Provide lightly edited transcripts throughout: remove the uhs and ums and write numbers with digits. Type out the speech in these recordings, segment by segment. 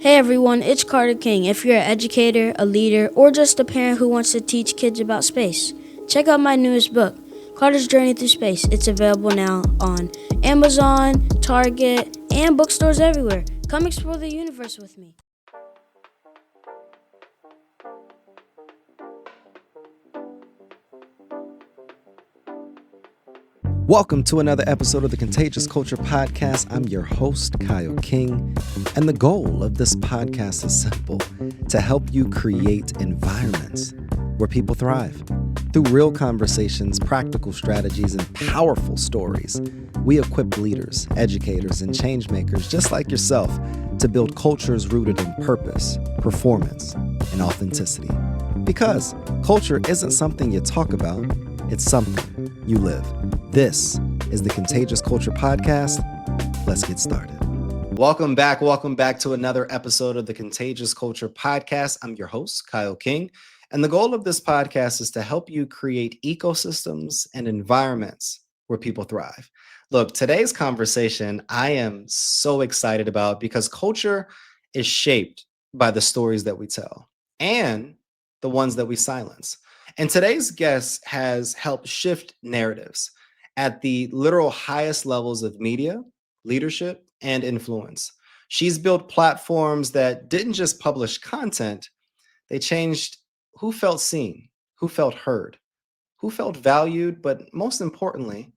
Hey everyone, it's Carter King. If you're an educator, a leader, or just a parent who wants to teach kids about space, check out my newest book, Carter's Journey Through Space. It's available now on Amazon, Target, and bookstores everywhere. Come explore the universe with me. Welcome to another episode of the Contagious Culture Podcast. I'm your host, Kyle King, and the goal of this podcast is simple: to help you create environments where people thrive. Through real conversations, practical strategies, and powerful stories, we equip leaders, educators, and change makers just like yourself to build cultures rooted in purpose, performance, and authenticity. Because culture isn't something you talk about, it's something you live. This is the Contagious Culture Podcast. Let's get started. Welcome back to another episode of the Contagious Culture Podcast. I'm your host, Kyle King, and the goal of this podcast is to help you create ecosystems and environments where people thrive. Look, today's conversation I am so excited about because culture is shaped by the stories that we tell and the ones that we silence. And today's guest has helped shift narratives at the literal highest levels of media, leadership, and influence. She's built platforms that didn't just publish content, they changed who felt seen, who felt heard, who felt valued, but most importantly,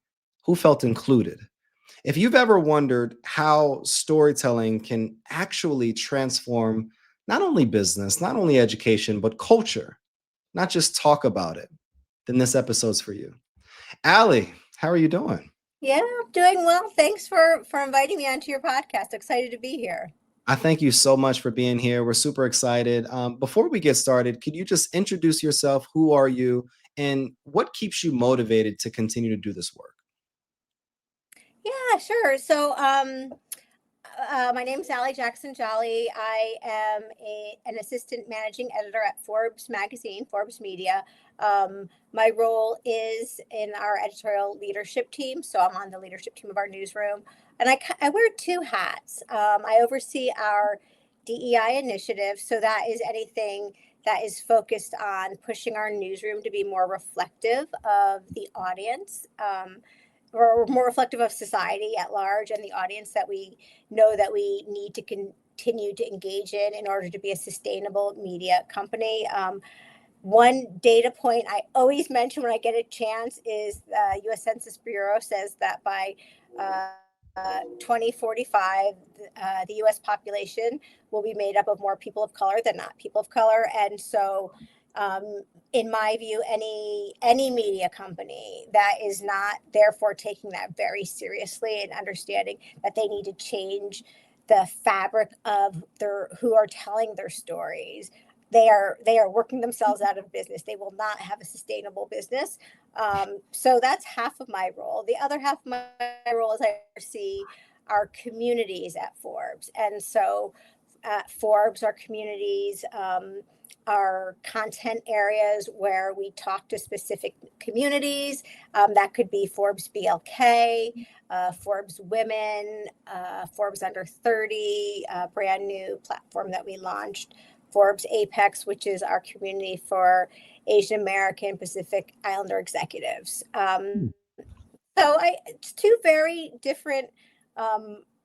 who felt included. If you've ever wondered how storytelling can actually transform not only business, not only education, but culture, not just talk about it, then this episode's for you. Allie, how are you doing? Yeah, I'm doing well. Thanks for inviting me onto your podcast. Excited to be here. I thank you so much for being here. We're super excited. Before we get started, could you just introduce yourself? Who are you? And what keeps you motivated to continue to do this work? Yeah, sure. My name is Jackson-Jolley. I am an assistant managing editor at Forbes magazine, Forbes Media. My role is in our editorial leadership team. So I'm on the leadership team of our newsroom. And I wear two hats. I oversee our DEI initiative. So that is anything that is focused on pushing our newsroom to be more reflective of the audience. Or more reflective of society at large and the audience that we know that we need to continue to engage in order to be a sustainable media company. One data point I always mention when I get a chance is the U.S. Census Bureau says that by 2045, the U.S. population will be made up of more people of color than not people of color. And so in my view, any media company that is not therefore taking that very seriously and understanding that they need to change the fabric of their who are telling their stories, they are working themselves out of business. They will not have a sustainable business. So that's half of my role. The other half of my role is I oversee our communities at Forbes, and so at Forbes, our communities are content areas where we talk to specific communities. That could be Forbes BLK, Forbes Women, Forbes Under 30, a brand new platform that we launched, Forbes Apex, which is our community for Asian American Pacific Islander executives. It's two very different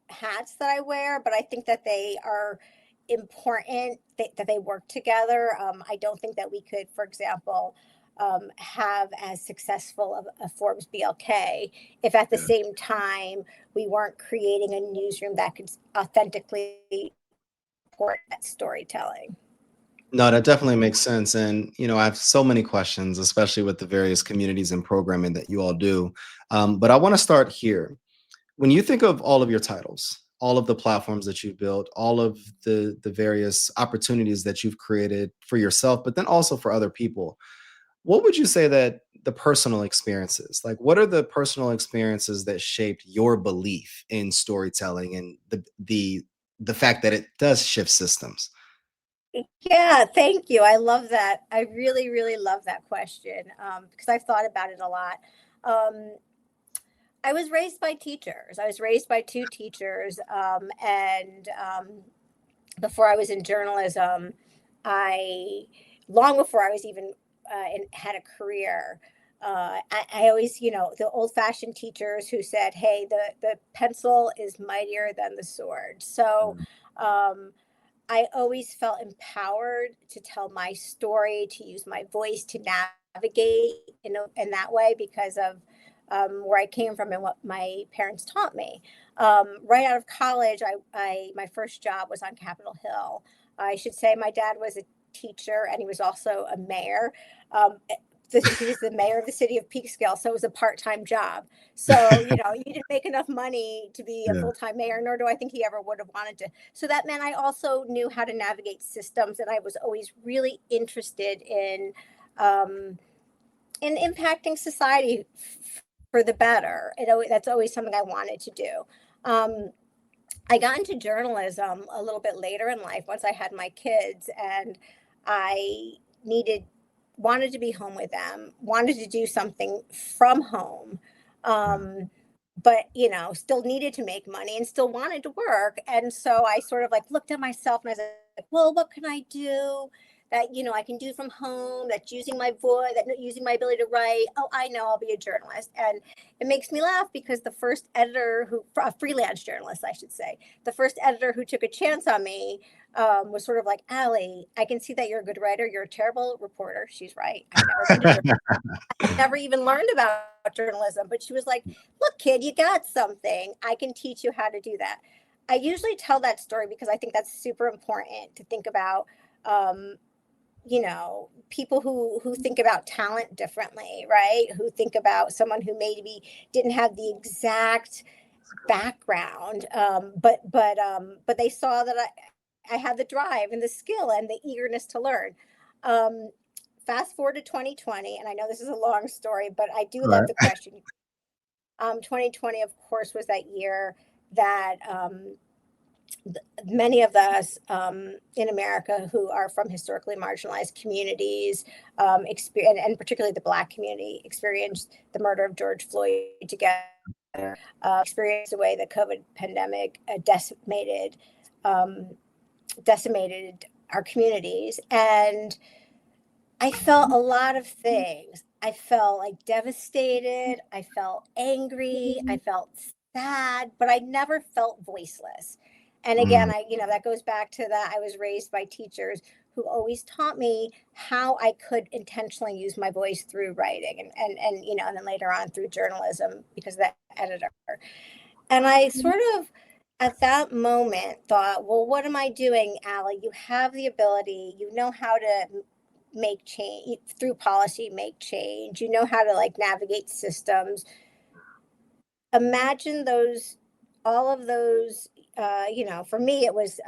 hats that I wear, but I think that they are important, that they work together. I don't think that we could, for example, have as successful of a Forbes BLK if at the same time we weren't creating a newsroom that could authentically support that storytelling. No, that definitely makes sense. And, I have so many questions, especially with the various communities and programming that you all do. But I want to start here. When you think of all of your titles, all of the platforms that you've built, all of the various opportunities that you've created for yourself, but then also for other people, what would you say that the personal experiences, like what are the personal experiences that shaped your belief in storytelling and the fact that it does shift systems? Yeah, thank you. I love that. I really, really love that question because I've thought about it a lot. Um, I was raised by teachers. I was raised by two teachers, and before I was in journalism, I long before I was even had a career. I always, the old-fashioned teachers who said, "Hey, the pencil is mightier than the sword." So um, I always felt empowered to tell my story, to use my voice, to navigate in that way because of where I came from and what my parents taught me. Right out of college, my first job was on Capitol Hill. I should say my dad was a teacher and he was also a mayor. Um, he was the mayor of the city of Peekskill, so it was a part-time job. So, you didn't make enough money to be a Yeah. full-time mayor, nor do I think he ever would have wanted to. So that meant I also knew how to navigate systems, and I was always really interested um, in impacting society for the better. That's always something I wanted to do. Um, I got into journalism a little bit later in life once I had my kids, and I needed wanted to be home with them, wanted to do something from home. But still needed to make money and still wanted to work. And so I sort of like looked at myself and I was like, well, what can I do that I can do from home, that's using my voice, that using my ability to write? Oh, I know, I'll be a journalist. And it makes me laugh because the first editor a freelance journalist, I should say, the first editor who took a chance on me was sort of like, Allie, I can see that you're a good writer. You're a terrible reporter. She's right. I've never been to never even learned about journalism, but she was like, look, kid, you got something. I can teach you how to do that. I usually tell that story because I think that's super important to think about, people who think about talent differently, right? Who think about someone who maybe didn't have the exact background, but they saw that I had the drive and the skill and the eagerness to learn. Um, Fast forward to 2020, and I know this is a long story, but I do All love right. the question. 2020, of course, was that year that many of us in America who are from historically marginalized communities, and particularly the Black community, experienced the murder of George Floyd together, experienced the way the COVID pandemic um, decimated our communities. And I felt a lot of things. I felt like devastated. I felt angry. I felt sad, but I never felt voiceless. And again, Mm, that goes back to that. I was raised by teachers who always taught me how I could intentionally use my voice through writing and then later on through journalism because of that editor. And I sort of at that moment thought, well, what am I doing, Allie? You have the ability, you know how to make change through policy, make change, you know how to like navigate systems. Imagine all of those, for me, it was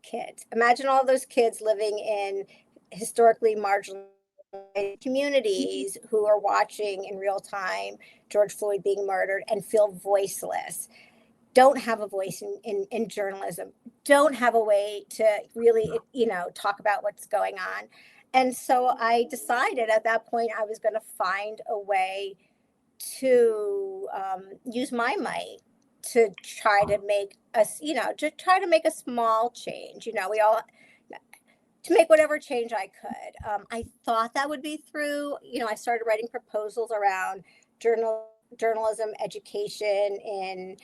kids. Imagine all those kids living in historically marginalized communities who are watching in real time George Floyd being murdered and feel voiceless, don't have a voice in journalism, don't have a way to really, talk about what's going on. And so I decided at that point I was going to find a way to use my might to try to make a small change. We all to make whatever change I could. I thought that would be through, I started writing proposals around journalism education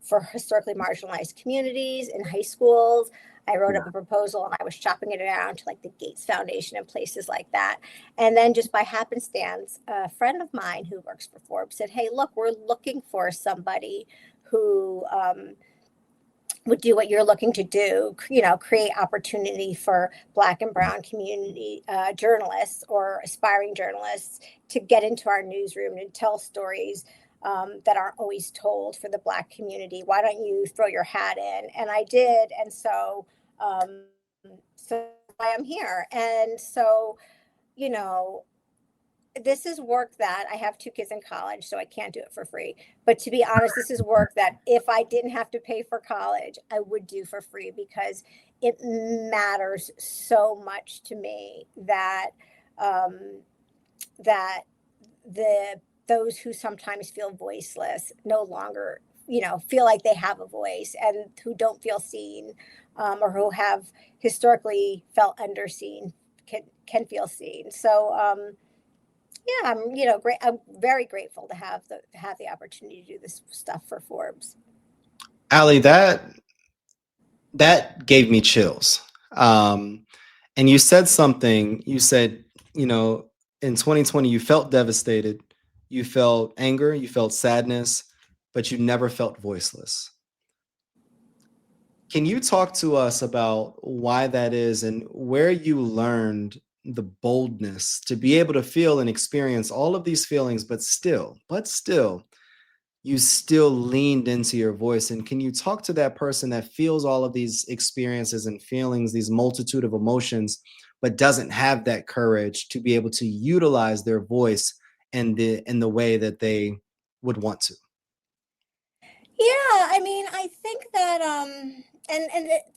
for historically marginalized communities in high schools. I wrote up a proposal and I was shopping it around to like the Gates Foundation and places like that. And then just by happenstance, a friend of mine who works for Forbes said, hey, look, we're looking for somebody who would do what you're looking to do, create opportunity for Black and Brown community journalists or aspiring journalists to get into our newsroom and tell stories that aren't always told for the Black community. Why don't you throw your hat in? And I did. And um, so I am here. And so, you know, this is work that I have two kids in college, so I can't do it for free. But to be honest, this is work that if I didn't have to pay for college, I would do for free because it matters so much to me that um, that those who sometimes feel voiceless no longer feel like they have a voice and who don't feel seen, or who have historically felt underseen can feel seen. So yeah, great. I'm very grateful to have the opportunity to do this stuff for Forbes. Ali, that gave me chills. And you said something. You said, in 2020, you felt devastated, you felt anger, you felt sadness, but you never felt voiceless. Can you talk to us about why that is and where you learned the boldness to be able to feel and experience all of these feelings, but still, you still leaned into your voice? And can you talk to that person that feels all of these experiences and feelings, these multitude of emotions, but doesn't have that courage to be able to utilize their voice in the way that they would want to? Yeah, I mean, I think that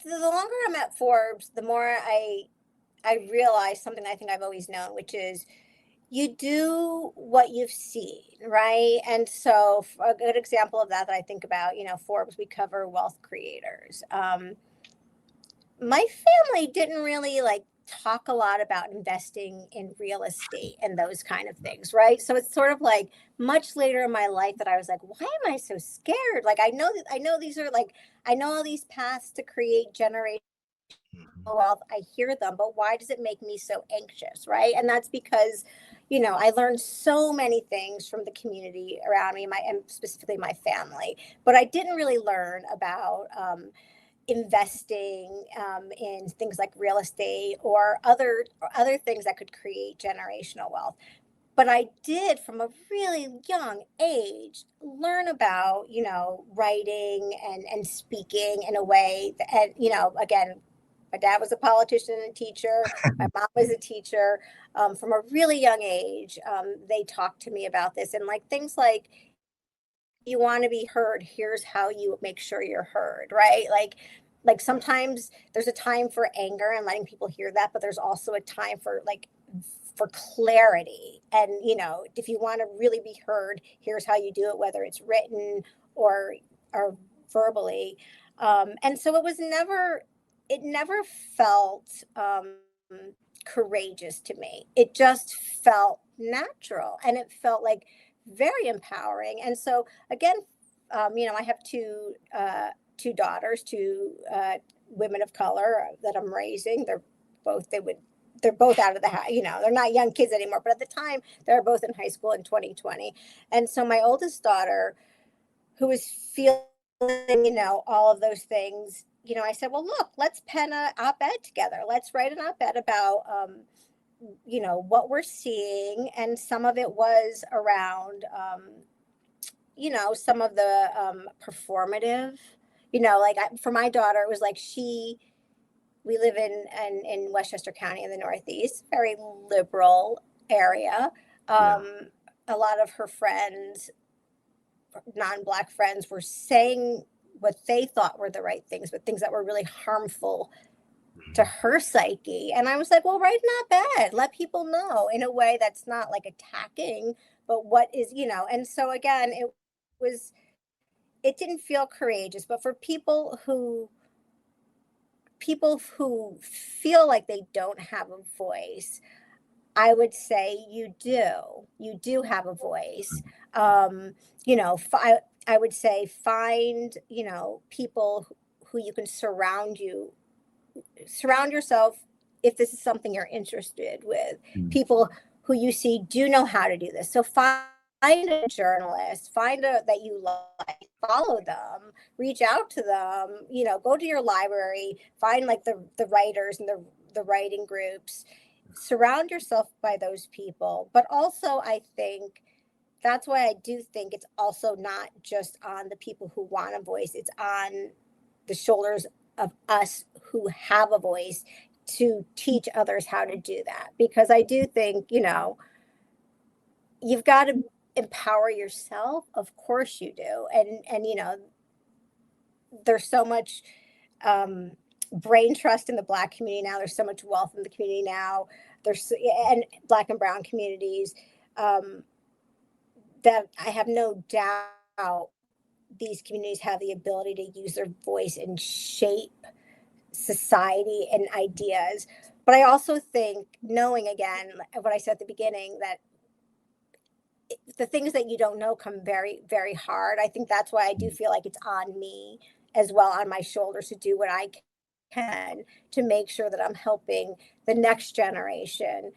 the longer I'm at Forbes, the more I realize something I think I've always known, which is you do what you've seen, right? And so a good example of that I think about, Forbes, we cover wealth creators. My family didn't really like talk a lot about investing in real estate and those kind of things, right? So it's sort of like much later in my life that I was like, why am I so scared? Like I know these are like I know all these paths to create generational wealth. I hear them, but why does it make me so anxious, right? And that's because I learned so many things from the community around me, and specifically my family, but I didn't really learn about investing in things like real estate or other things that could create generational wealth. But I did, from a really young age, learn about writing and speaking in a way that, and again, my dad was a politician and a teacher. My mom was a teacher. From a really young age, they talked to me about this, and like things like, you want to be heard, here's how you make sure you're heard, right? Like sometimes there's a time for anger and letting people hear that, but there's also a time for clarity. And if you want to really be heard, here's how you do it, whether it's written or verbally. And so it never felt courageous to me. It just felt natural, and it felt like very empowering. And so again, I have two daughters, two women of color that I'm raising. They're both out of the house. They're not young kids anymore, but at the time they were both in high school in 2020. And so my oldest daughter, who was feeling, all of those things, I said, well, look, let's pen an op-ed together. Let's write an op-ed about, what we're seeing. And some of it was around, some of the performative, for my daughter, it was like we live in Westchester County in the Northeast, very liberal area. A lot of her friends, non-Black friends, were saying what they thought were the right things, but things that were really harmful to her psyche. And I was like, well, write not bad. Let people know in a way that's not like attacking, but what is, and so again, it didn't feel courageous, but for people who feel like they don't have a voice, I would say you do have a voice. I would say find, people who you can surround yourself, if this is something you're interested with, people who you see do know how to do this. So find a journalist, that you like, follow them, reach out to them, go to your library, find like the writers and the writing groups, surround yourself by those people. But also, I think that's why I do think it's also not just on the people who want a voice, it's on the shoulders of us who have a voice to teach others how to do that. Because I do think, you've got to empower yourself. Of course you do. And there's so much brain trust in the Black community now. There's so much wealth in the community now. And Black and brown communities, that I have no doubt these communities have the ability to use their voice and shape society and ideas. But I also think, knowing again what I said at the beginning, that the things that you don't know come very, very hard. I think that's why I do feel like it's on me as well, on my shoulders, to do what I can to make sure that I'm helping the next generation,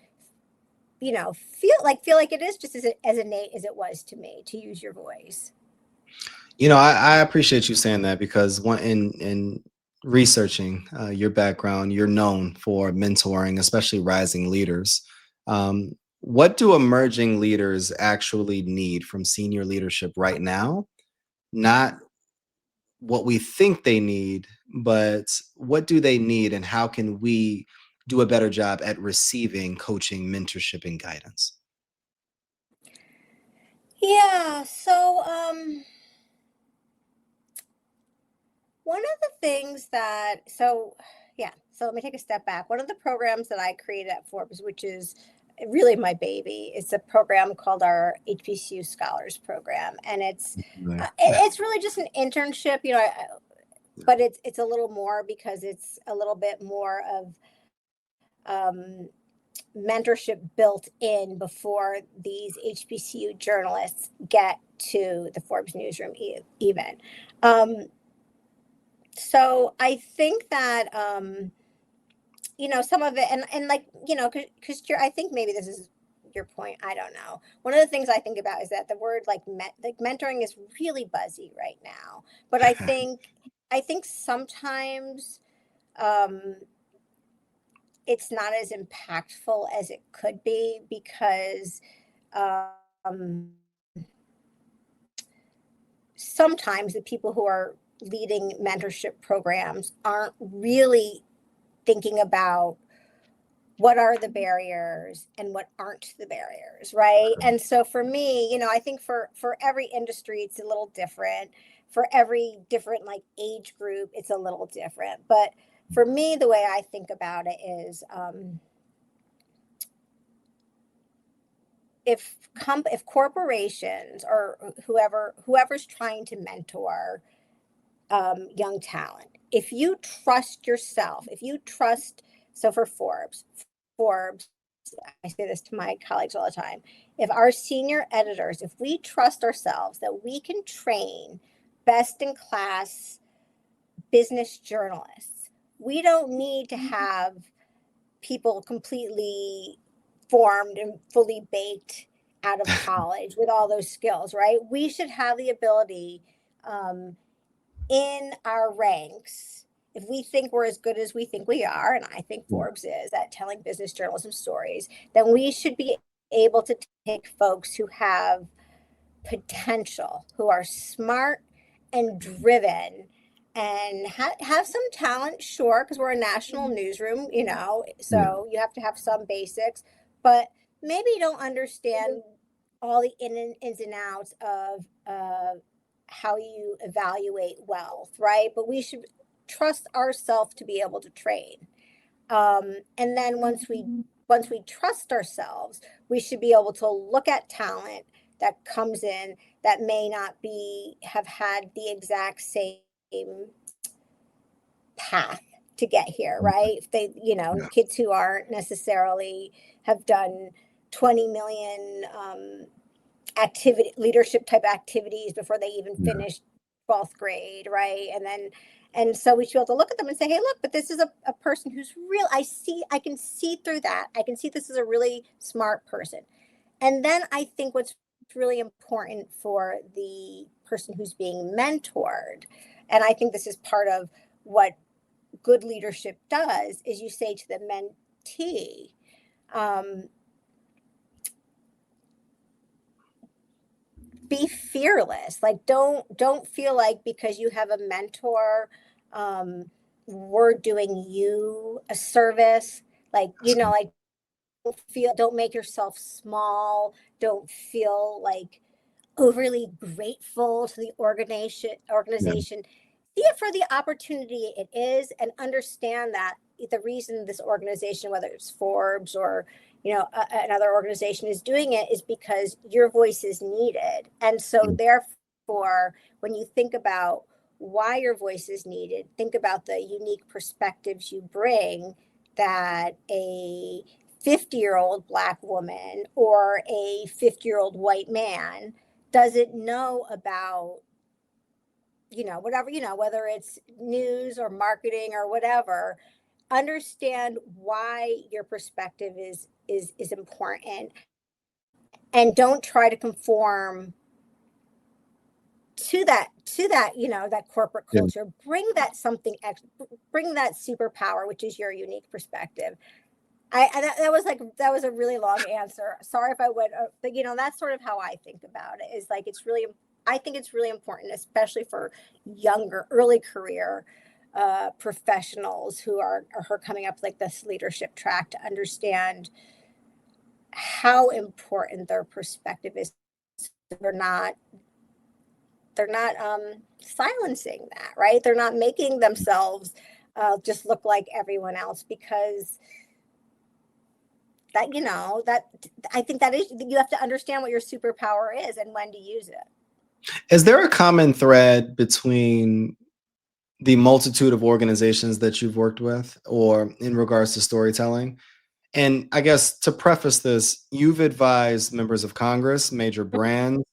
feel like it is just as innate as it was to me to use your voice. I appreciate you saying that, because in researching your background, you're known for mentoring, especially rising leaders. What do emerging leaders actually need from senior leadership right now? Not what we think they need, but what do they need, and how can we do a better job at receiving coaching, mentorship, and guidance? Yeah. So, one of the things so let me take a step back. One of the programs that I created at Forbes, which is really my baby, it's a program called our HBCU Scholars Program, and it's really just an internship, but it's a little more, because it's a little bit more of mentorship built in before these HBCU journalists get to the Forbes newsroom even. So I think that, some of it, and like, because I think maybe this is your point. I don't know. One of the things I think about is that the word like mentoring is really buzzy right now. But I think sometimes it's not as impactful as it could be, because sometimes the people who are leading mentorship programs aren't really thinking about what are the barriers and what aren't the barriers, right? And so for me, I think for every industry, it's a little different. For every different like age group, it's a little different. But for me, the way I think about it is, if corporations or whoever's trying to mentor young talent, if you trust yourself, so for Forbes, I say this to my colleagues all the time, if our senior editors, if we trust ourselves that we can train best in class business journalists, we don't need to have people completely formed and fully baked out of college with all those skills, right? We should have the ability in our ranks, if we think we're as good as we think we are, and I think Forbes is at telling business journalism stories, then we should be able to take folks who have potential, who are smart and driven, and have some talent, sure, because we're a national newsroom, so you have to have some basics, but maybe you don't understand all the ins and outs of how you evaluate wealth, right? But we should trust ourselves to be able to train. And then once we trust ourselves, we should be able to look at talent that comes in that may not have had the exact same path to get here, right? If they, kids who aren't necessarily have done 20 million leadership type activities before they even finished 12th grade, right? And so we should be able to look at them and say, hey, look, but this is a person who's real. I can see through that. I can see this is a really smart person. And then I think what's really important for the person who's being mentored, and I think this is part of what good leadership does, is you say to the mentee, be fearless. Like, don't feel like because you have a mentor, we're doing you a service. Like, like, don't make yourself small. Don't feel like overly grateful to the organization. See it for the opportunity it is, and understand that the reason this organization, whether it's Forbes or another organization, is doing it is because your voice is needed, and so therefore for when you think about why your voice is needed, think about the unique perspectives you bring that a 50-year-old Black woman or a 50-year-old white man doesn't know about, whatever, whether it's news or marketing or whatever. Understand why your perspective is important, and don't try to conform to that that corporate culture. Bring that bring that superpower, which is your unique perspective. That was a really long answer. Sorry if I went, but that's sort of how I think about it. Is like I think it's really important, especially for younger, early career professionals who are coming up like this leadership track, to understand how important their perspective is. They're not silencing that, right? They're not making themselves just look like everyone else, because that I think that is, you have to understand what your superpower is and when to use it. Is there a common thread between the multitude of organizations that you've worked with, or in regards to storytelling? And I guess to preface this, you've advised members of Congress, major brands,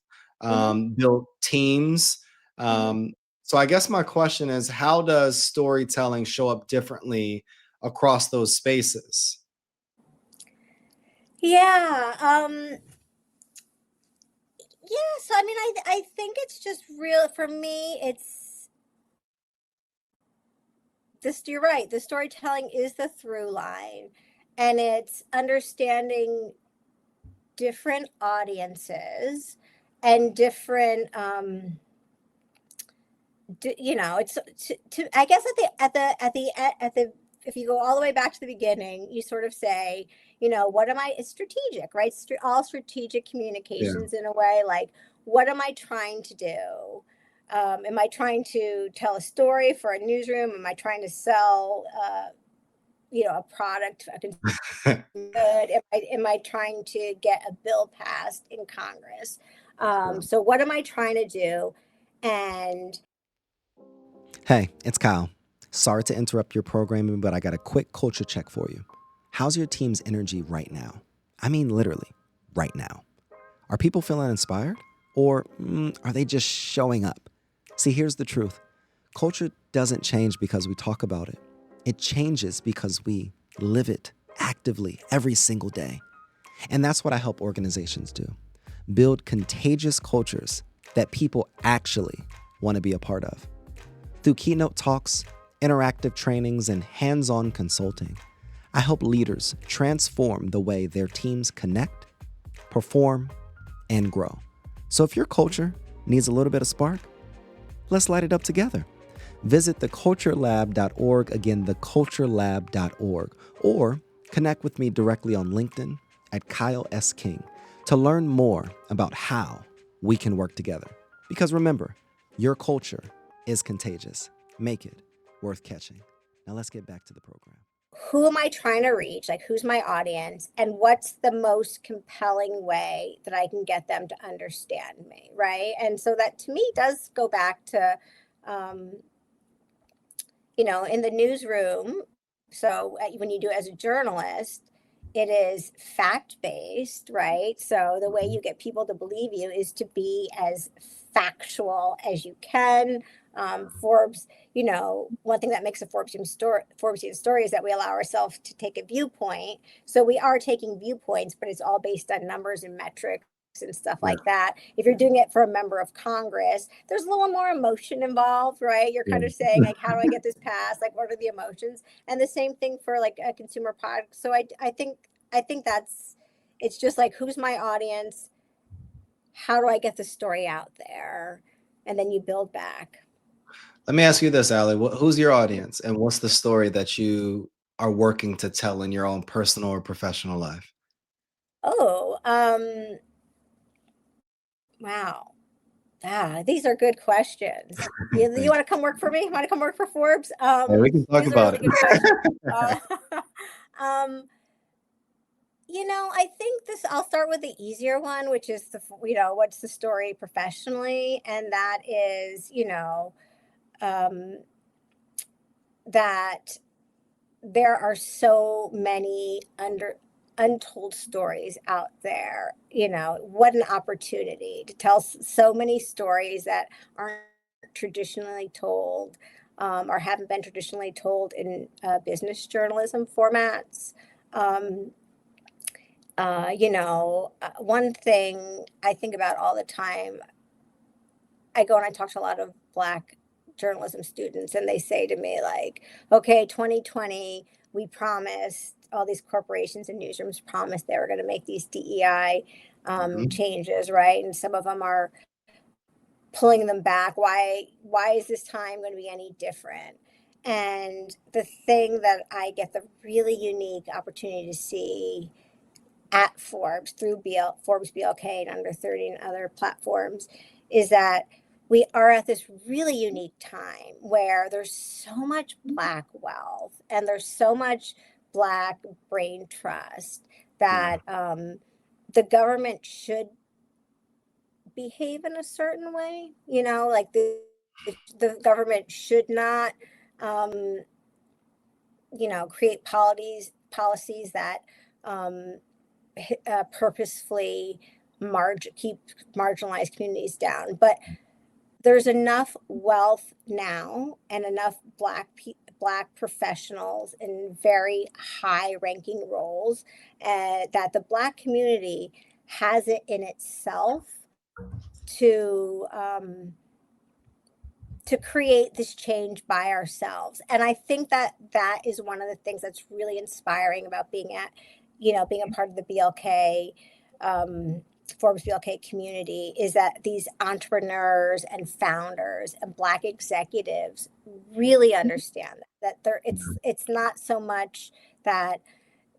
built teams. So I guess my question is, how does storytelling show up differently across those spaces? Yeah. So I mean, I think it's just real for me. It's this. You're right. The storytelling is the through line, and it's understanding different audiences and different. It's I guess at the if you go all the way back to the beginning, you sort of say, what am I? It's strategic, right? All strategic communications in a way. Like, what am I trying to do? Am I trying to tell a story for a newsroom? Am I trying to sell, a product, a consumer good? Am I trying to get a bill passed in Congress? So what am I trying to do? And Hey, it's Kyle. Sorry to interrupt your programming, but I got a quick culture check for you. How's your team's energy right now? I mean, literally, right now. Are people feeling inspired? Or are they just showing up? See, here's the truth. Culture doesn't change because we talk about it. It changes because we live it actively every single day. And that's what I help organizations do. Build contagious cultures that people actually want to be a part of. Through keynote talks, interactive trainings, and hands-on consulting, I help leaders transform the way their teams connect, perform, and grow. So if your culture needs a little bit of spark, let's light it up together. Visit theculturelab.org, again, theculturelab.org, or connect with me directly on LinkedIn at Kyle S. King to learn more about how we can work together. Because remember, your culture is contagious. Make it worth catching. Now let's get back to the program. Who am I trying to reach? Like, who's my audience? And what's the most compelling way that I can get them to understand me, right? And so that, to me, does go back to, in the newsroom. So when you do it as a journalist, it is fact-based, right? So the way you get people to believe you is to be as factual as you can. Forbes, one thing that makes a Forbesian story is that we allow ourselves to take a viewpoint. So we are taking viewpoints, but it's all based on numbers and metrics and stuff like that. If you're doing it for a member of Congress, there's a little more emotion involved, right? You're kind of saying, like, how do I get this passed? Like, what are the emotions? And the same thing for like a consumer product. So I think it's just like, who's my audience? How do I get the story out there? And then you build back. Let me ask you this, Allie. Who's your audience, and what's the story that you are working to tell in your own personal or professional life? Oh, wow. These are good questions. You want to come work for me? Want to come work for Forbes? We can talk about it. Really good questions. I think I'll start with the easier one, which is what's the story professionally? And that is, um, that there are so many untold stories out there. What an opportunity to tell so many stories that aren't traditionally told, or haven't been traditionally told in business journalism formats. Um, one thing I think about all the time, I go and I talk to a lot of Black journalism students, and they say to me, like, okay, 2020, we promised, all these corporations and newsrooms promised they were going to make these DEI Mhm. changes, right? And some of them are pulling them back. Why is this time going to be any different? And the thing that I get the really unique opportunity to see at Forbes through Forbes BLK and Under 30 and other platforms is that we are at this really unique time where there's so much Black wealth and there's so much Black brain trust Yeah. that the government should behave in a certain way. Like the government should not, um, create policies that um, purposefully keep marginalized communities down. But there's enough wealth now and enough Black professionals in very high ranking roles, that the Black community has it in itself to create this change by ourselves. And I think that that is one of the things that's really inspiring about being a part of the BLK, um, Forbes BLK community, is that these entrepreneurs and founders and Black executives really understand that it's not so much that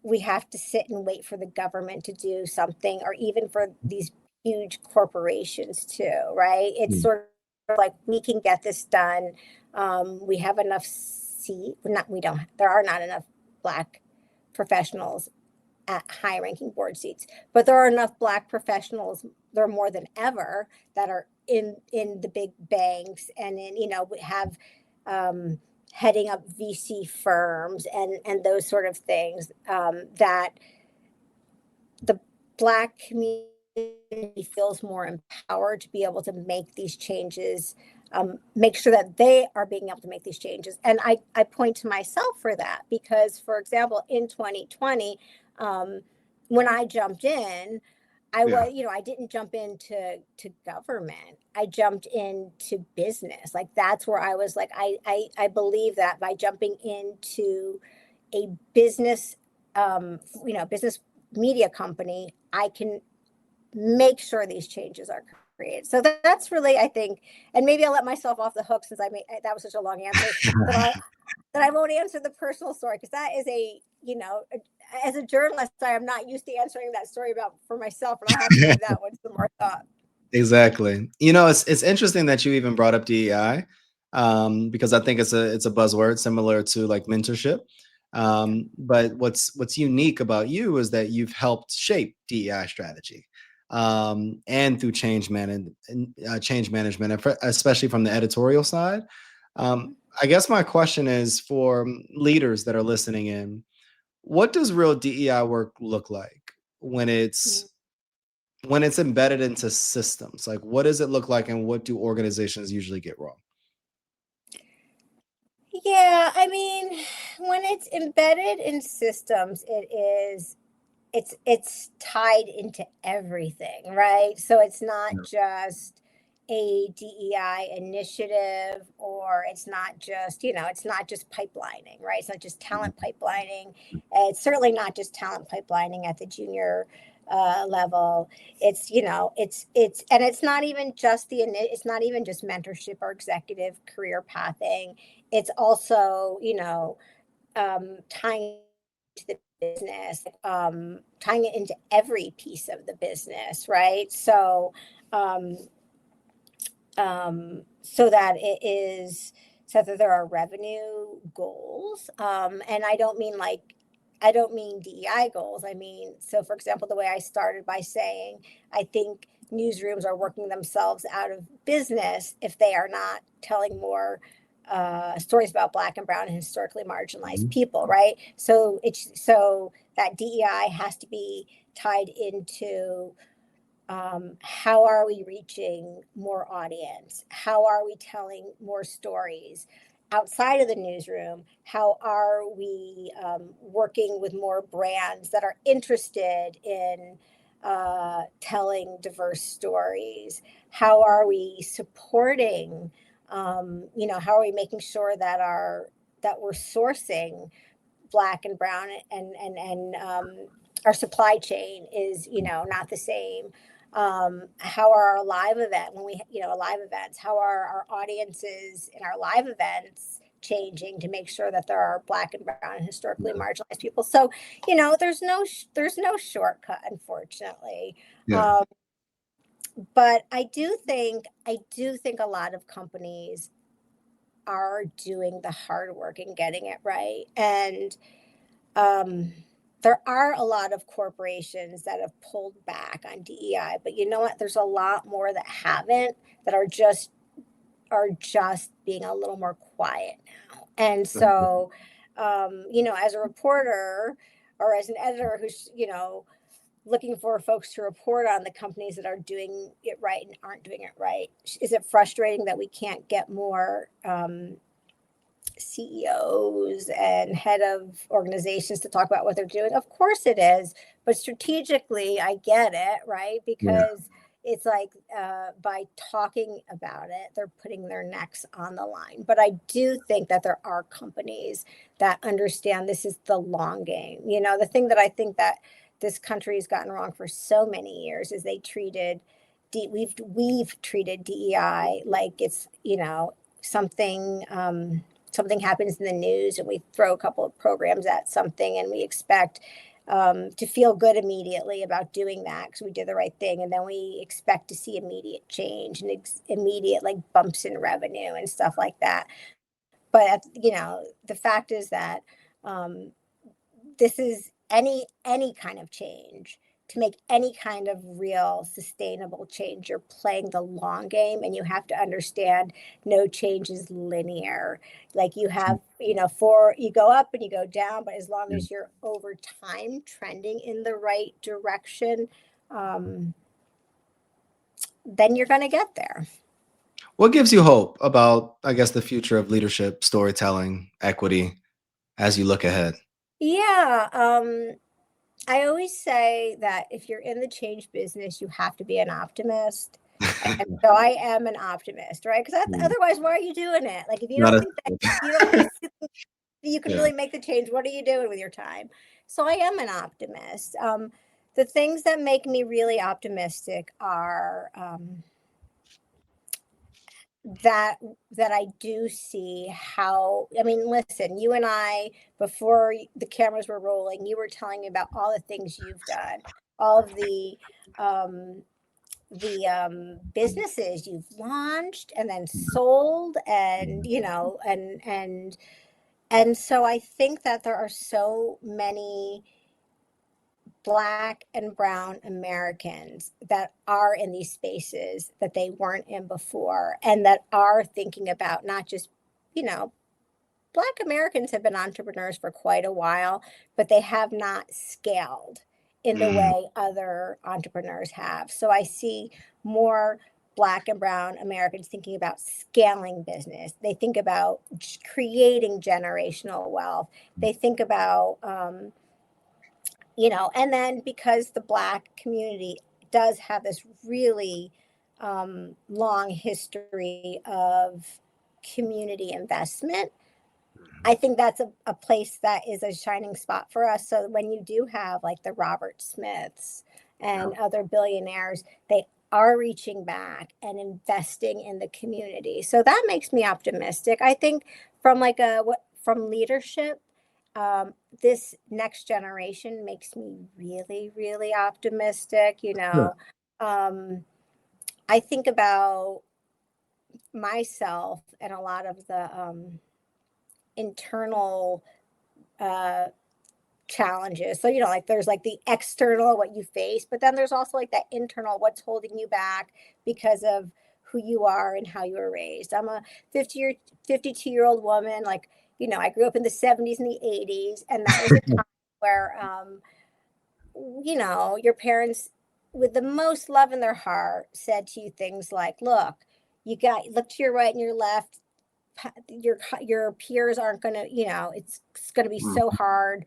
we have to sit and wait for the government to do something, or even for these huge corporations too, right? It's Mm. sort of like, we can get this done. We have enough not we don't there are not enough Black professionals at high ranking board seats, but there are enough Black professionals, there are more than ever, that are in the big banks and have um, heading up VC firms and those sort of things, that the Black community feels more empowered to be able to make these changes, make sure that they are being able to make these changes. And I point to myself for that because, for example, in 2020, when I jumped in, Yeah. I didn't jump into government. I jumped into business. Like, that's where I was like, I believe that by jumping into a business, business media company, I can make sure these changes are created. So that's really, I think, and maybe I'll let myself off the hook since that was such a long answer, that I won't answer the personal story, because that is as a journalist, I am not used to answering that story about for myself, and I'll have to give that one some more thought. Exactly. It's interesting that you even brought up DEI, because I think it's a buzzword similar to like mentorship. But what's unique about you is that you've helped shape DEI strategy, and through change management, and especially from the editorial side. I guess my question is for leaders that are listening in: what does real DEI work look like when Mhm. it's embedded into systems? Like, what does it look like, and what do organizations usually get wrong? Yeah, I mean, when it's embedded in systems, it's tied into everything, right? So it's not Yeah. just a DEI initiative, or it's not just pipelining, right? It's not just talent pipelining. It's certainly not just talent pipelining at the junior level. And it's not even just it's not even just mentorship or executive career pathing. It's also, tying to the business, tying it into every piece of the business, right? Um, so that it is, so that there are revenue goals, and I don't mean like I don't mean DEI goals. I mean, so for example, the way I started by saying, I think newsrooms are working themselves out of business if they are not telling more stories about Black and brown and historically marginalized people, right? So that DEI has to be tied into how are we reaching more audience? How are we telling more stories outside of the newsroom? How are we working with more brands that are interested in telling diverse stories? How are we supporting? How are we making sure that we're sourcing Black and brown and our supply chain is not the same. How are our live event when we live events, how are our audiences in our live events changing to make sure that there are Black and brown and historically marginalized people? So there's no shortcut, unfortunately. Yeah. But I do think a lot of companies are doing the hard work and getting it right. And there are a lot of corporations that have pulled back on DEI, but you know what? There's a lot more that haven't, that are just being a little more quiet now. And so, as a reporter or as an editor who's looking for folks to report on the companies that are doing it right and aren't doing it right, is it frustrating that we can't get more CEOs and head of organizations to talk about what they're doing? Of course it is, but strategically, I get it, right? Because it's like by talking about it, they're putting their necks on the line. But I do think that there are companies that understand this is the long game. The thing that I think that this country has gotten wrong for so many years is we've treated DEI like it's something. Something happens in the news and we throw a couple of programs at something and we expect to feel good immediately about doing that because we did the right thing. And then we expect to see immediate change and immediate like bumps in revenue and stuff like that. But, the fact is that this is any kind of change. To make any kind of real sustainable change, you're playing the long game, and you have to understand no change is linear. Like you have, you go up and you go down, but as long as you're over time trending in the right direction, then you're going to get there. What gives you hope about, I guess, the future of leadership, storytelling, equity as you look ahead? Yeah. I always say that if you're in the change business, you have to be an optimist. And so I am an optimist, right? Because otherwise, why are you doing it? Like, if you don't think that you can really make the change, what are you doing with your time? So I am an optimist. The things that make me really optimistic are that I do see how, I mean, listen, you and I, before the cameras were rolling, you were telling me about all the things you've done, all of the businesses you've launched and then sold, and and so I think that there are so many Black and brown Americans that are in these spaces that they weren't in before, and that are thinking about not just, Black Americans have been entrepreneurs for quite a while, but they have not scaled in the way other entrepreneurs have. So I see more Black and brown Americans thinking about scaling business. They think about creating generational wealth. They think about, and then because the Black community does have this really long history of community investment, I think that's a place that is a shining spot for us. So when you do have like the Robert Smiths and other billionaires, they are reaching back and investing in the community. So that makes me optimistic. I think from from leadership, this next generation makes me really, really optimistic. I think about myself and a lot of the internal challenges. So, like there's like the external, what you face, but then there's also like that internal, what's holding you back because of who you are and how you were raised. I'm a 52-year-old woman. Like, I grew up in the 70s and the 80s, and that was a time where, your parents, with the most love in their heart, said to you things like, look to your right and your left. Your peers aren't going to, it's going to be so hard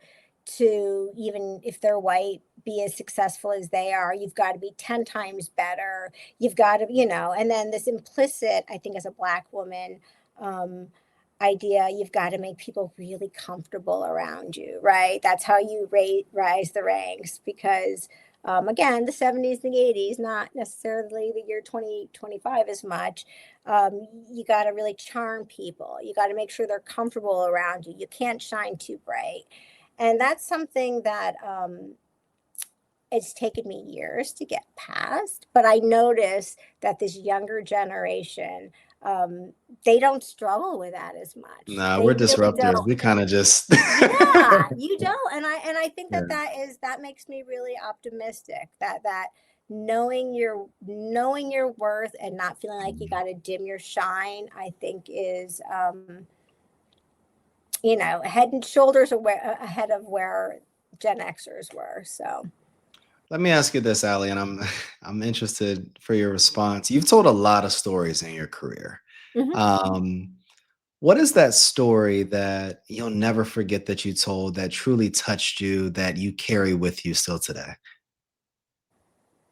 to, even if they're white, be as successful as they are. You've got to be 10 times better. You've got to, and then this implicit, I think, as a Black woman, idea, you've got to make people really comfortable around you, right? That's how you rise the ranks, because again, the 70s and the 80s, not necessarily the year 2025 as much. You got to really charm people. You got to make sure they're comfortable around you. You can't shine too bright. And that's something that it's taken me years to get past. But I notice that this younger generation, they don't struggle with that as much. Nah, They we're really disruptors. don't. We kind of just Yeah, you don't. And I think Yeah. that makes me really optimistic, that knowing your worth and not feeling like you got to dim your shine, I think is head and shoulders ahead of where Gen Xers were. So Let me ask you this, Ali, and I'm interested for your response. You've told a lot of stories in your career. mhm. What is that story that you'll never forget that you told that truly touched you, that you carry with you still today?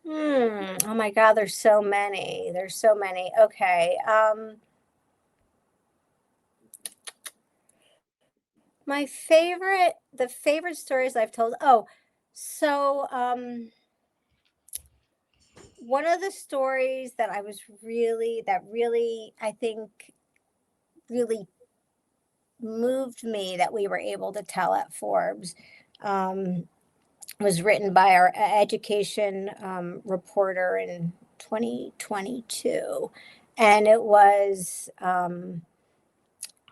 Oh my God, there's so many. There's so many. Okay. The favorite stories I've told. Oh, so one of the stories that really, I think, really moved me, that we were able to tell at Forbes, was written by our education reporter in 2022. And it was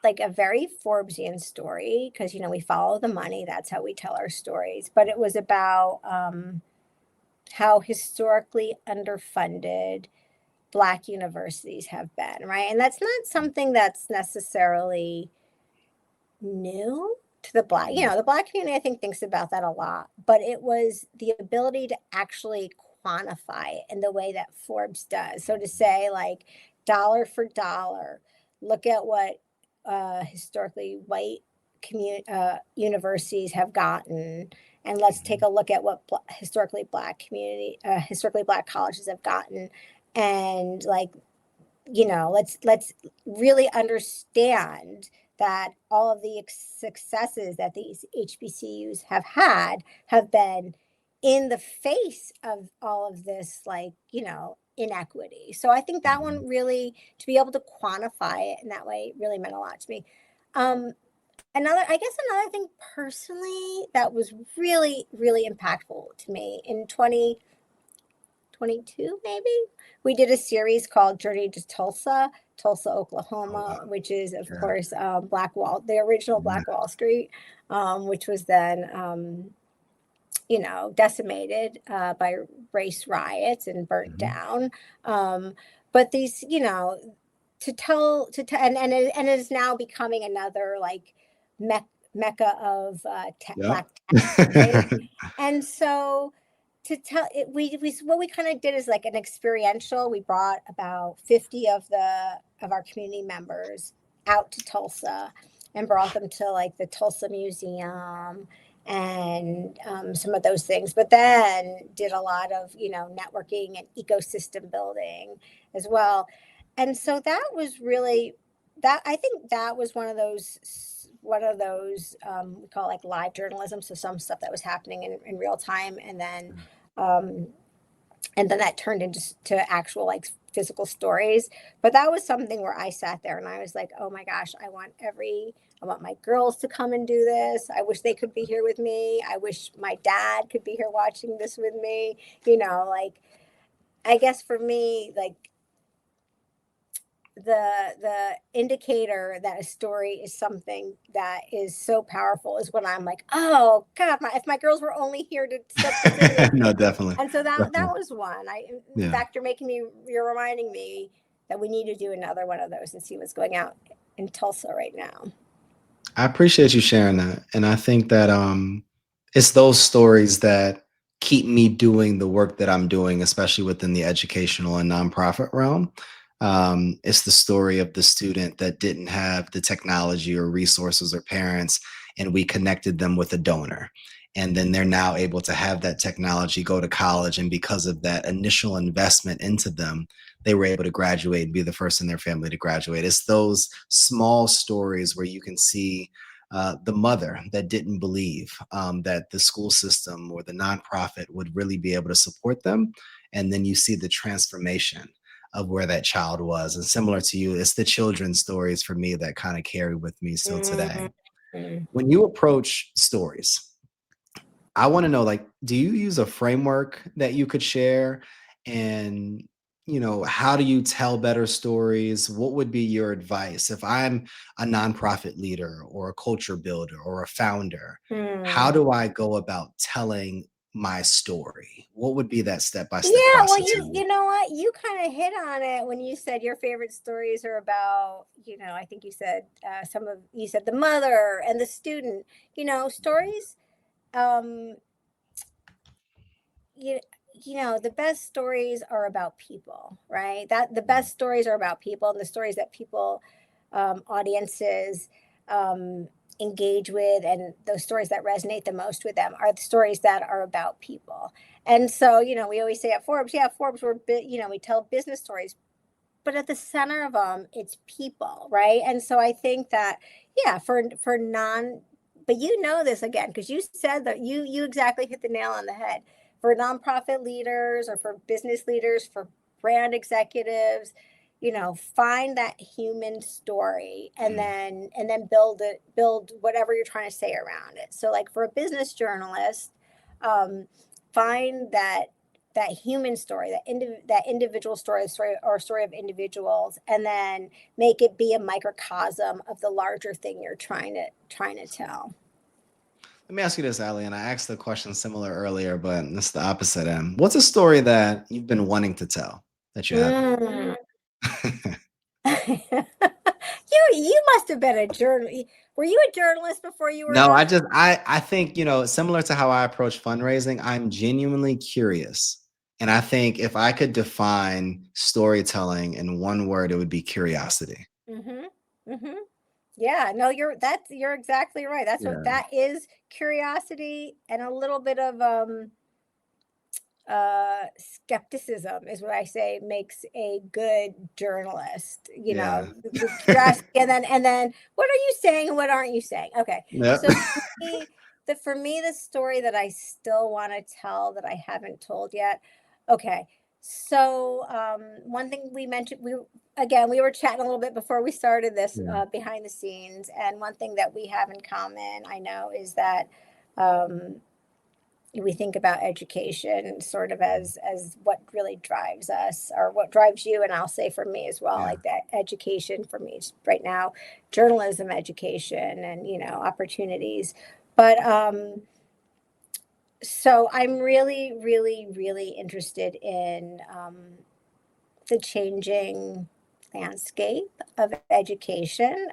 like a very Forbesian story, because, we follow the money. That's how we tell our stories. But it was about how historically underfunded Black universities have been, right? And that's not something that's necessarily new to the Black, the Black community, I think, thinks about that a lot. But it was the ability to actually quantify it in the way that Forbes does. So to say, like, dollar for dollar, look at what historically white universities have gotten, and let's take a look at what historically Black colleges have gotten, and, like, let's really understand that all of the successes that these HBCUs have had have been in the face of all of this, like, inequity. So I think that one really, to be able to quantify it in that way, really meant a lot to me. Another thing personally that was really, really impactful to me in 2022, maybe, we did a series called Journey to Tulsa, Oklahoma, which is, of course, the original Black Wall Street, which was then, decimated by race riots and burnt down. But these, and it is now becoming another, like, mecca of Black tech, right? And so, to tell it, what we kind of did is like an experiential. We brought about 50 of our community members out to Tulsa, and brought them to, like, the Tulsa Museum and some of those things, but then did a lot of, networking and ecosystem building as well. And so that was really, that I think that was one of those we call, like, live journalism. So some stuff that was happening in real time, and then that turned into actual, like, physical stories. But that was something where I sat there and I was like, oh my gosh, I want my girls to come and do this. I wish they could be here with me. I wish my dad could be here watching this with me. Like, I guess for me, like, the indicator that a story is something that is so powerful is when I'm like, oh God, if my girls were only here to sit with No, me. definitely. And so that Definitely. was one. In Yeah. fact, you're reminding me that we need to do another one of those and see what's going out in Tulsa right now. I appreciate you sharing that. And I think that it's those stories that keep me doing the work that I'm doing, especially within the educational and nonprofit realm. It's the story of the student that didn't have the technology or resources or parents, and we connected them with a donor. And then they're now able to have that technology, go to college. And because of that initial investment into them, they were able to graduate and be the first in their family to graduate. It's those small stories where you can see the mother that didn't believe that the school system or the nonprofit would really be able to support them. And then you see the transformation of where that child was. And similar to you, it's the children's stories for me that kind of carry with me still today. Mm-hmm. When you approach stories, I want to know, like, do you use a framework that you could share? And, how do you tell better stories? What would be your advice if I'm a nonprofit leader or a culture builder or a founder? How do I go about telling my story? What would be that step-by-step Yeah, well, process for you? you know what? You kind of hit on it when you said your favorite stories are about, I think you said you said the mother and the student, stories. Um, you, the best stories are about people, right? That the best stories are about people, and the stories that people, audiences, um, engage with, and those stories that resonate the most with them are the stories that are about people. And so, we always say at Forbes, yeah, Forbes, we tell business stories, but at the center of them, it's people, right? And so I think that, yeah, for non, but this again, because you said that you exactly hit the nail on the head. For nonprofit leaders or for business leaders, for brand executives, find that human story and then build whatever you're trying to say around it. So like for a business journalist, find that human story, that individual story or story of individuals, and then make it be a microcosm of the larger thing you're trying to tell. Let me ask you this, Ali, and I asked the question similar earlier, but it's the opposite end. What's a story that you've been wanting to tell that you haven't? Mm. You must have been a journalist. Were you a journalist before you were No, I think, similar to how I approach fundraising, I'm genuinely curious. And I think if I could define storytelling in one word, it would be curiosity. Mm-hmm. Mm-hmm. Yeah, no, you're exactly right. That's what Yeah. that is, curiosity and a little bit of skepticism is what I say makes a good journalist. Yeah. The curiosity, and then what are you saying and what aren't you saying? Okay, Yep. so for me, the story that I still want to tell that I haven't told yet. Okay, so one thing we mentioned, we were chatting a little bit before we started this, Yeah. behind the scenes, and one thing that we have in common, I know, is that. Um, we think about education sort of as what really drives us or what drives you, and I'll say for me as well, Yeah. like that education for me is right now journalism education and opportunities. But so I'm really really really interested in the changing landscape of education.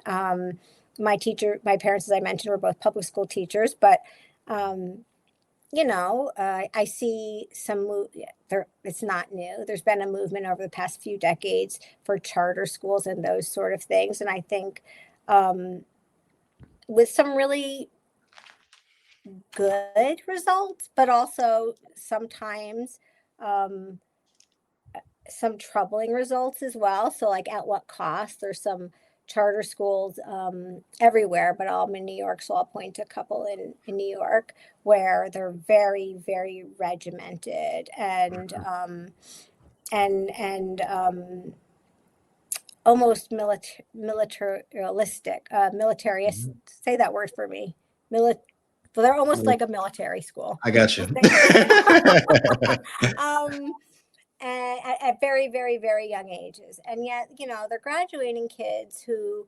My parents, as I mentioned, were both public school teachers, but um, I see some there. It's not new. There's been a movement over the past few decades for charter schools and those sort of things, and I think um, with some really good results, but also sometimes um, some troubling results as well. So, like, at what cost? There's some charter schools everywhere, but I'm in New York, so I'll point to a couple in New York where they're very, very regimented and almost militaristic, militarist. Mhm. Say that word for me. Well, they're almost like a military school. I got you. um, and at very, very, very young ages. And yet, they're graduating kids who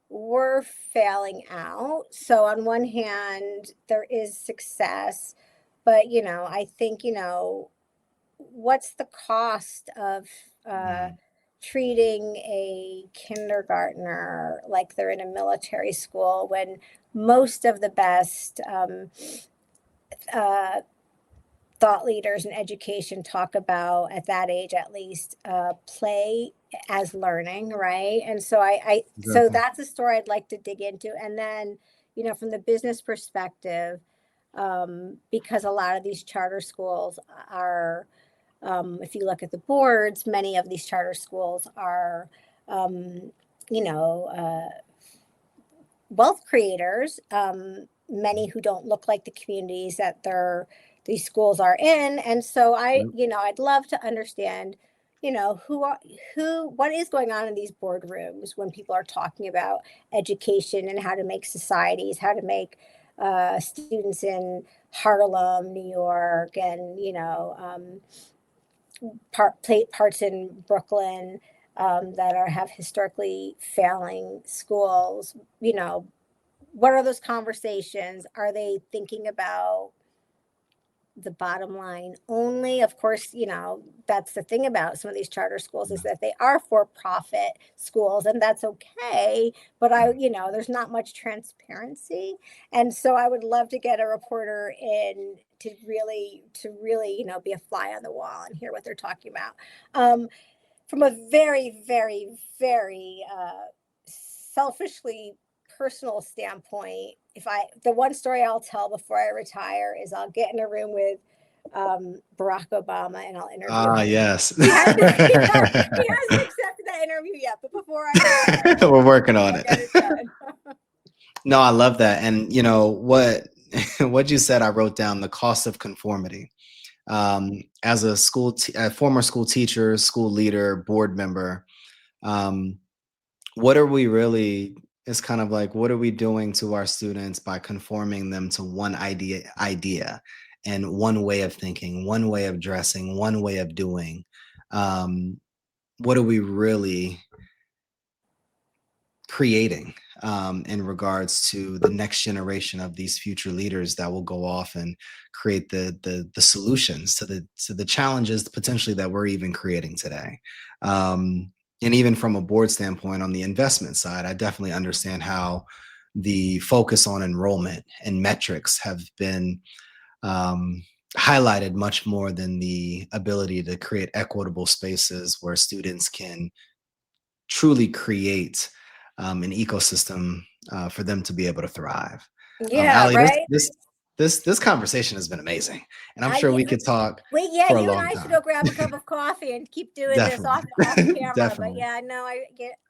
were failing out. So on one hand, there is success, but I think, what's the cost of Mm, treating a kindergartner like they're in a military school when most of the best uh, thought leaders in education talk about, at that age at least, play as learning, right? And so so exactly. that's a story I'd like to dig into. And then, from the business perspective, because a lot of these charter schools are, if you look at the boards, many of these charter schools are, um, you know, uh, wealth creators, many who don't look like the communities that these schools are in. And so Yep. I'd love to understand, what is going on in these boardrooms when people are talking about education and how to make societies, how to make students in Harlem, New York, and parts in Brooklyn that have historically failing schools. What are those conversations? Are they thinking about the bottom line only? Of course, that's the thing about some of these charter schools, is that they are for profit schools, and that's okay. But there's not much transparency. And so I would love to get a reporter in to really, be a fly on the wall and hear what they're talking about. From a very, very, very selfishly personal standpoint, the one story I'll tell before I retire is I'll get in a room with Barack Obama and I'll interview Ah, him. yes. He hasn't accepted that interview yet, but before I retire, We're working on I'll it. get it done. No, I love that. And you know what what you said, I wrote down the cost of conformity. As a former school teacher, school leader, board member, um, what are we really it's kind of like what are we doing to our students by conforming them to one idea and one way of thinking, one way of dressing, one way of doing. Um, what are we really creating in regards to the next generation of these future leaders that will go off and create the solutions to the challenges potentially that we're even creating today. And even from a board standpoint, on the investment side, I definitely understand how the focus on enrollment and metrics have been um, highlighted much more than the ability to create equitable spaces where students can truly create an ecosystem for them to be able to thrive. Yeah, Ali, right. this conversation has been amazing, and I'm I sure we yeah, could talk Wait, yeah, for a you and long I should time. go grab a cup of coffee and keep doing this Definitely, off camera. But definitely. yeah, no,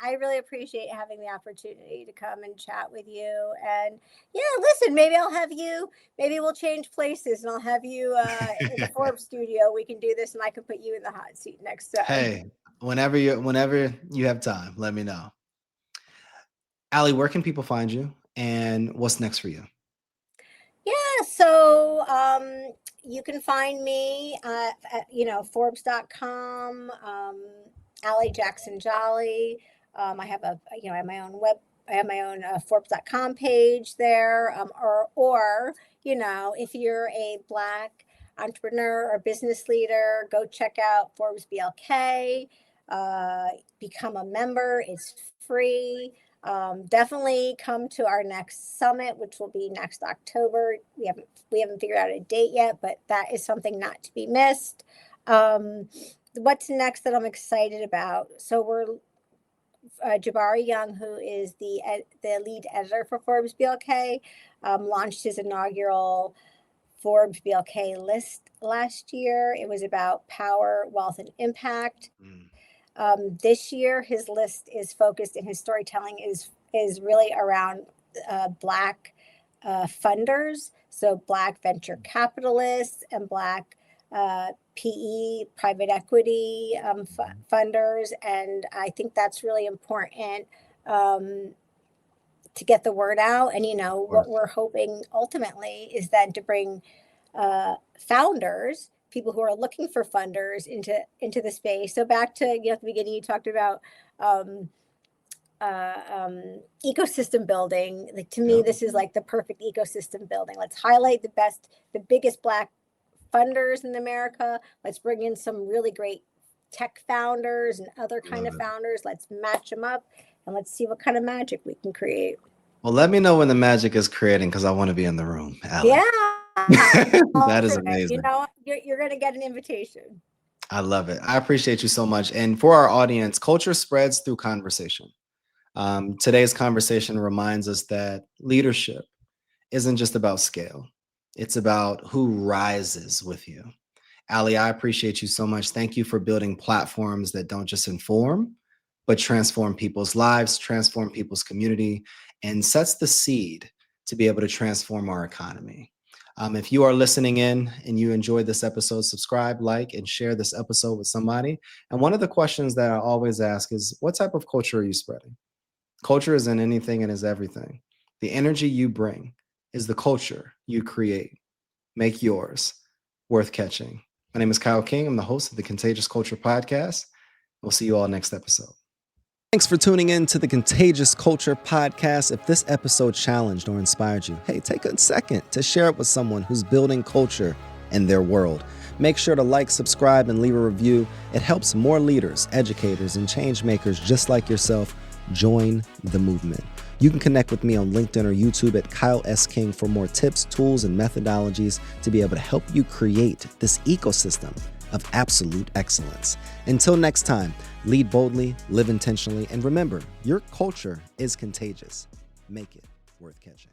I really appreciate having the opportunity to come and chat with you. And yeah, listen, maybe we'll change places and I'll have you in the Forbes studio. We can do this and I can put you in the hot seat next time. Hey, whenever you have time, let me know. Ali, where can people find you, and what's next for you? Yeah, so you can find me at Forbes.com, Allie Jackson-Jolly. I have my own Forbes.com page there. If you're a Black entrepreneur or business leader, go check out Forbes BLK. Uh, Become a member. It's free. Definitely come to our next summit, which will be next October. We haven't figured out a date yet, but that is something not to be missed. Um, what's next that I'm excited about? So we're Jabari Young, who is the lead editor for Forbes BLK, launched his inaugural Forbes BLK list last year. It was about power, wealth, and impact. Mm, This year, his list is focused, and his storytelling is really around Black funders, so Black venture capitalists and Black PE, private equity mhm. funders, and I think that's really important um, to get the word out. And Of what course. we're hoping ultimately is then to bring founders, people who are looking for funders into the space. So back to, at the beginning, you talked about ecosystem building. Like, to me, this is like the perfect ecosystem building. Let's highlight the biggest Black funders in America. Let's bring in some really great tech founders and other kind of founders. Let's match them up and let's see what kind of magic we can create. Well, let me know when the magic is creating, because I want to be in the room, Allie. Yeah. That is amazing. You're going to get an invitation. I love it. I appreciate you so much. And for our audience, culture spreads through conversation. Today's conversation reminds us that leadership isn't just about scale. It's about who rises with you. Allie, I appreciate you so much. Thank you for building platforms that don't just inform, but transform people's lives, transform people's community, and sets the seed to be able to transform our economy. If you are listening in and you enjoyed this episode, subscribe, like, and share this episode with somebody. And one of the questions that I always ask is, what type of culture are you spreading? Culture isn't anything and is everything. The energy you bring is the culture you create. Make yours worth catching. My name is Kyle King. I'm the host of the Contagious Culture Podcast. We'll see you all next episode. Thanks for tuning in to the Contagious Culture Podcast. If this episode challenged or inspired you, hey, take a second to share it with someone who's building culture in their world. Make sure to like, subscribe, and leave a review. It helps more leaders, educators, and change makers just like yourself join the movement. You can connect with me on LinkedIn or YouTube at Kyle S. King for more tips, tools, and methodologies to be able to help you create this ecosystem of absolute excellence. Until next time, lead boldly, live intentionally, and remember, your culture is contagious. Make it worth catching.